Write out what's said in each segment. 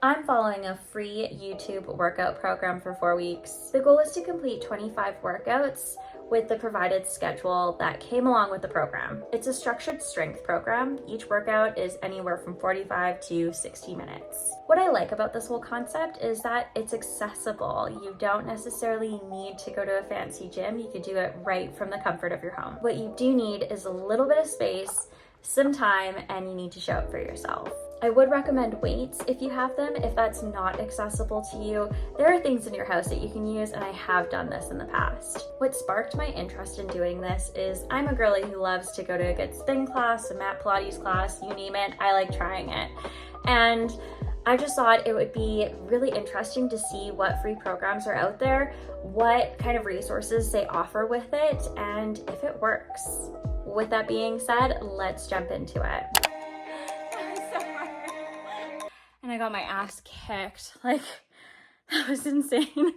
I'm following a free YouTube workout program for 4 weeks. The goal is to complete 25 workouts with the provided schedule that came along with the program. It's a structured strength program. Each workout is anywhere from 45 to 60 minutes. What I like about this whole concept is that it's accessible. You don't necessarily need to go to a fancy gym. You can do it right from the comfort of your home. What you do need is a little bit of space, some time, and you need to show up for yourself. I would recommend weights if you have them. If that's not accessible to you, there are things in your house that you can use, and I have done this in the past. What sparked my interest in doing this is I'm a girly who loves to go to a good spin class, a mat Pilates class, you name it, I like trying it. And I just thought it would be really interesting to see what free programs are out there, what kind of resources they offer with it, and if it works. With that being said, let's jump into it. And I got my ass kicked. Like, that was insane.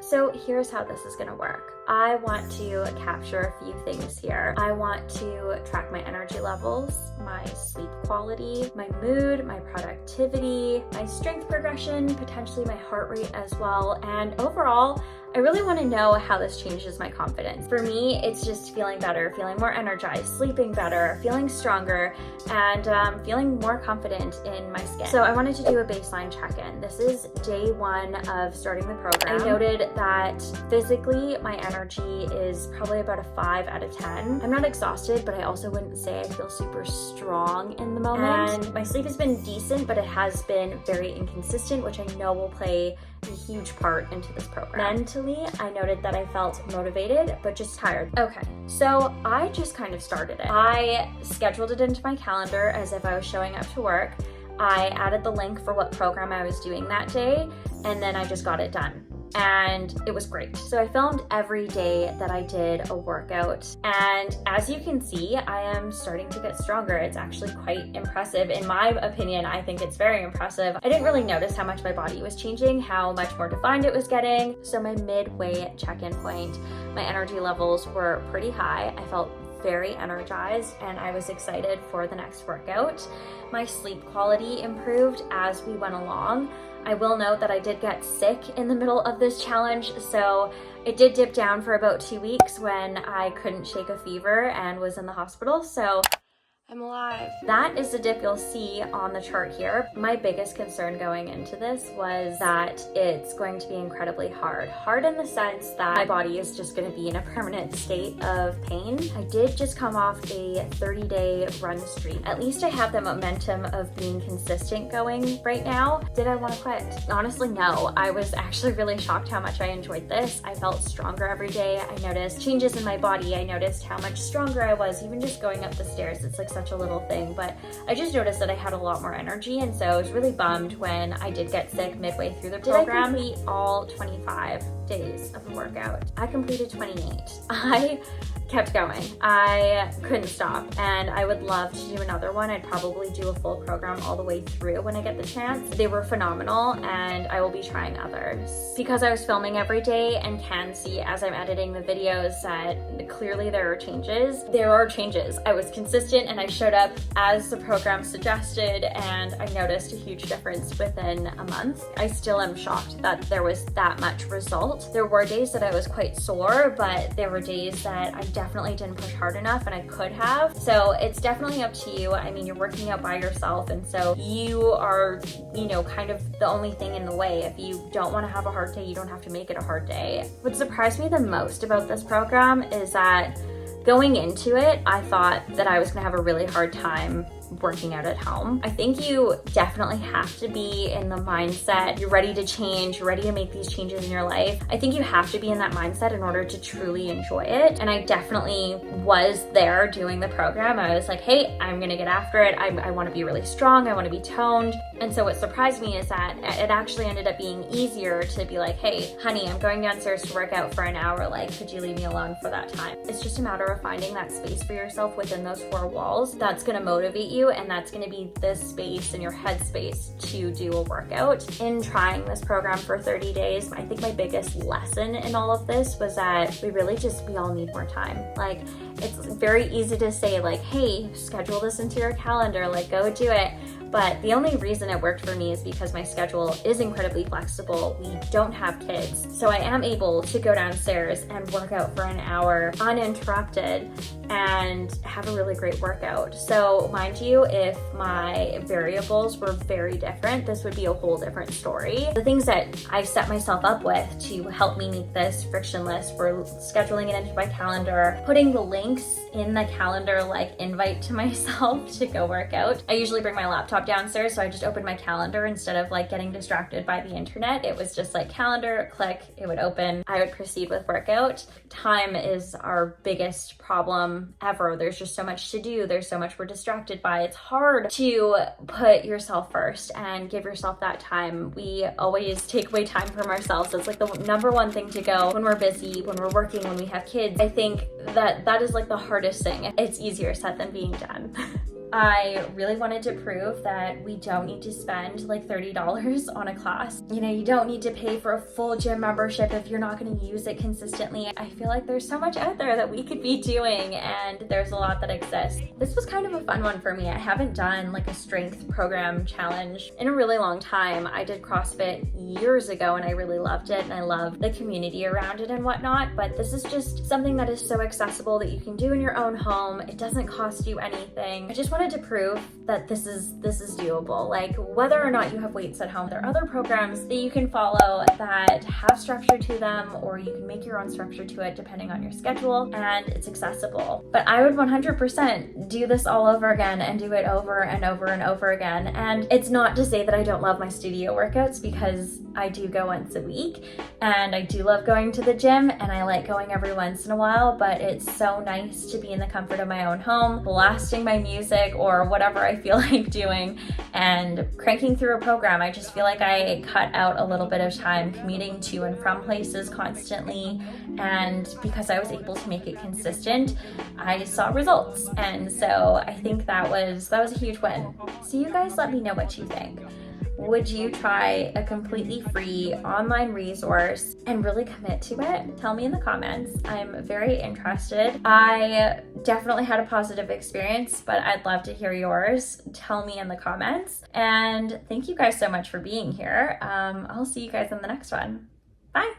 So here's how this is gonna work. I want to capture a few things here. I want to track my energy levels, my sleep quality, my mood, my productivity, my strength progression, potentially my heart rate as well. And overall, I really want to know how this changes my confidence. For me, it's just feeling better, feeling more energized, sleeping better, feeling stronger, and feeling more confident in my skin. So I wanted to do a baseline check-in. This is day 1 of starting the program. I noted that physically, my energy is probably about a 5 out of 10. I'm not exhausted, but I also wouldn't say I feel super strong in the moment. And my sleep has been decent, but it has been very inconsistent, which I know will play a huge part into this program. Mentally, I noted that I felt motivated, but just tired. Okay, so I just kind of started it. I scheduled it into my calendar as if I was showing up to work. I added the link for what program I was doing that day, and then I just got it done. And it was great. So I filmed every day that I did a workout. And as you can see, I am starting to get stronger. It's actually quite impressive. In my opinion, I think it's very impressive. I didn't really notice how much my body was changing, how much more defined it was getting. So my midway check-in point, my energy levels were pretty high. I felt very energized and I was excited for the next workout. My sleep quality improved as we went along. I will note that I did get sick in the middle of this challenge, so it did dip down for about 2 weeks when I couldn't shake a fever and was in the hospital, so I'm alive. That is the dip you'll see on the chart here. My biggest concern going into this was that it's going to be incredibly hard. Hard in the sense that my body is just going to be in a permanent state of pain. I did just come off a 30-day run streak. At least I have the momentum of being consistent going right now. Did I want to quit? Honestly, no. I was actually really shocked how much I enjoyed this. I felt stronger every day. I noticed changes in my body. I noticed how much stronger I was, even just going up the stairs. It's like such a little thing, but I just noticed that I had a lot more energy, and so I was really bummed when I did get sick midway through the program. Did I complete all 25 days of the workout? I completed 28. I kept going. I couldn't stop, and I would love to do another one. I'd probably do a full program all the way through when I get the chance. They were phenomenal, and I will be trying others. Because I was filming every day and can see as I'm editing the videos that clearly there are changes. There are changes. I was consistent and I showed up as the program suggested, and I noticed a huge difference within a month. I still am shocked that there was that much result. There were days that I was quite sore, but there were days that I definitely didn't push hard enough and I could have. So it's definitely up to you. I mean, you're working out by yourself, and so you are, kind of the only thing in the way. If you don't want to have a hard day, you don't have to make it a hard day. What surprised me the most about this program is that going into it, I thought that I was gonna have a really hard time working out at home. I think you definitely have to be in the mindset, you're ready to change, you're ready to make these changes in your life. I think you have to be in that mindset in order to truly enjoy it. And I definitely was there doing the program. I was like, hey, I'm gonna get after it. I wanna be really strong, I wanna be toned. And so what surprised me is that it actually ended up being easier to be like, hey, honey, I'm going downstairs to work out for an hour. Like, could you leave me alone for that time? It's just a matter of finding that space for yourself within those 4 walls. That's gonna motivate you, and that's gonna be the space in your headspace to do a workout. In trying this program for 30 days, I think my biggest lesson in all of this was that we all need more time. Like, it's very easy to say like, hey, schedule this into your calendar, like go do it. But the only reason it worked for me is because my schedule is incredibly flexible. We don't have kids. So I am able to go downstairs and work out for an hour uninterrupted and have a really great workout. So mind you, if my variables were very different, this would be a whole different story. The things that I set myself up with to help me make this frictionless were scheduling it into my calendar, putting the links in the calendar like invite to myself to go work out. I usually bring my laptop downstairs, so I just opened my calendar instead of like getting distracted by the internet. It was just like calendar, click, it would open. I would proceed with workout. Time is our biggest problem ever. There's just so much to do. There's so much we're distracted by. It's hard to put yourself first and give yourself that time. We always take away time from ourselves. It's like the number one thing to go when we're busy, when we're working, when we have kids. I think that is like the hardest thing. It's easier said than being done. I really wanted to prove that we don't need to spend like $30 on a class. You know, you don't need to pay for a full gym membership if you're not going to use it consistently. I feel like there's so much out there that we could be doing, and there's a lot that exists. This was kind of a fun one for me. I haven't done like a strength program challenge in a really long time. I did CrossFit years ago and I really loved it, and I love the community around it and whatnot, but this is just something that is so accessible that you can do in your own home. It doesn't cost you anything. I just wanted to prove that this is doable. Like, whether or not you have weights at home, there are other programs that you can follow that have structure to them, or you can make your own structure to it depending on your schedule, and it's accessible. But I would 100% do this all over again and do it over and over and over again. And it's not to say that I don't love my studio workouts, because I do go once a week and I do love going to the gym and I like going every once in a while, but it's so nice to be in the comfort of my own home, blasting my music or whatever I feel like doing and cranking through a program. I just feel like I cut out a little bit of time commuting to and from places constantly, and because I was able to make it consistent, I saw results. And so I think that was a huge win. So you guys let me know what you think. Would you try a completely free online resource and really commit to it? Tell me in the comments. I'm very interested. I definitely had a positive experience, but I'd love to hear yours. Tell me in the comments. And thank you guys so much for being here. I'll see you guys in the next one. Bye.